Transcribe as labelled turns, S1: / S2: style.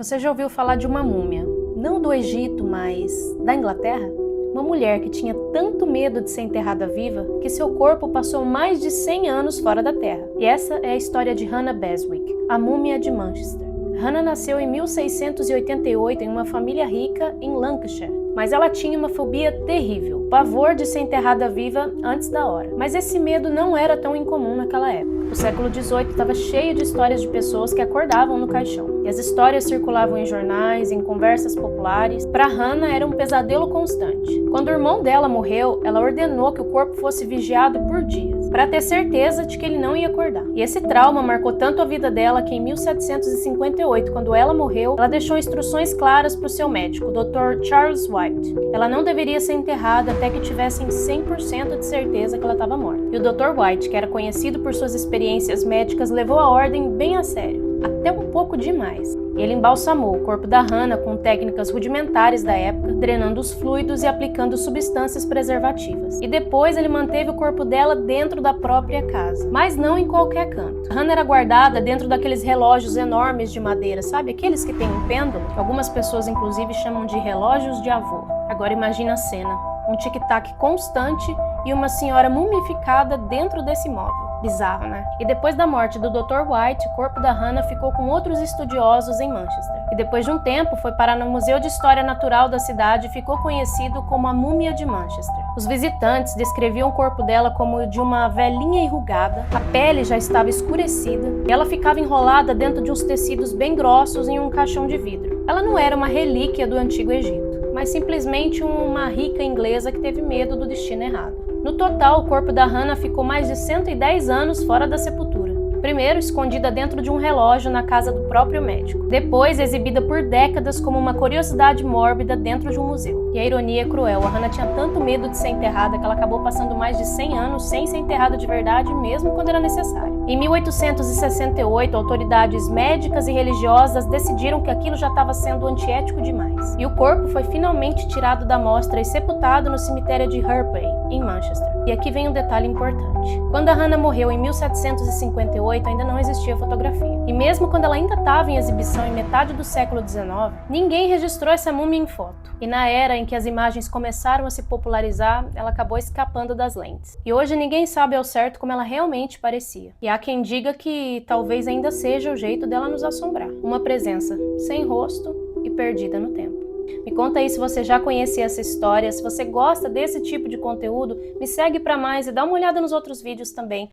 S1: Você já ouviu falar de uma múmia? Não do Egito, mas da Inglaterra? Uma mulher que tinha tanto medo de ser enterrada viva que seu corpo passou mais de 100 anos fora da terra. E essa é a história de Hannah Beswick, a múmia de Manchester. Hannah nasceu em 1688 em uma família rica em Lancashire, mas ela tinha uma fobia terrível, pavor de ser enterrada viva antes da hora. Mas esse medo não era tão incomum naquela época. O século XVIII estava cheio de histórias de pessoas que acordavam no caixão. E as histórias circulavam em jornais, em conversas populares. Para Hannah era um pesadelo constante. Quando o irmão dela morreu, ela ordenou que o corpo fosse vigiado por dias, para ter certeza de que ele não ia acordar. E esse trauma marcou tanto a vida dela que em 1758, quando ela morreu, ela deixou instruções claras para o seu médico, o Dr. Charles White. Ela não deveria ser enterrada até que tivessem 100% de certeza que ela estava morta. E o Dr. White, que era conhecido por suas experiências médicas, levou a ordem bem a sério, até um pouco demais. Ele embalsamou o corpo da Hannah com técnicas rudimentares da época, drenando os fluidos e aplicando substâncias preservativas. E depois ele manteve o corpo dela dentro da própria casa, mas não em qualquer canto. Hannah era guardada dentro daqueles relógios enormes de madeira, sabe? Aqueles que têm um pêndulo, que algumas pessoas inclusive chamam de relógios de avô. Agora imagina a cena, um tic-tac constante e uma senhora mumificada dentro desse móvel. Bizarro, né? E depois da morte do Dr. White, o corpo da Hannah ficou com outros estudiosos em Manchester. E depois de um tempo foi parar no Museu de História Natural da cidade e ficou conhecido como a Múmia de Manchester. Os visitantes descreviam o corpo dela como de uma velhinha enrugada, a pele já estava escurecida e ela ficava enrolada dentro de uns tecidos bem grossos em um caixão de vidro. Ela não era uma relíquia do Antigo Egito, mas simplesmente uma rica inglesa que teve medo do destino errado. No total, o corpo da Hannah ficou mais de 110 anos fora da sepultura. Primeiro, escondida dentro de um relógio na casa do próprio médico. Depois, exibida por décadas como uma curiosidade mórbida dentro de um museu. E a ironia é cruel, a Hannah tinha tanto medo de ser enterrada que ela acabou passando mais de 100 anos sem ser enterrada de verdade, mesmo quando era necessário. Em 1868, autoridades médicas e religiosas decidiram que aquilo já estava sendo antiético demais. E o corpo foi finalmente tirado da mostra e sepultado no cemitério de Herpay, em Manchester. E aqui vem um detalhe importante. Quando a Hannah morreu em 1758, ainda não existia fotografia. E mesmo quando ela ainda estava em exibição em metade do século XIX, ninguém registrou essa múmia em foto. E na era em que as imagens começaram a se popularizar, ela acabou escapando das lentes. E hoje ninguém sabe ao certo como ela realmente parecia. E há quem diga que talvez ainda seja o jeito dela nos assombrar. Uma presença sem rosto e perdida no tempo. Me conta aí se você já conhecia essa história, se você gosta desse tipo de conteúdo, me segue para mais e dá uma olhada nos outros vídeos também.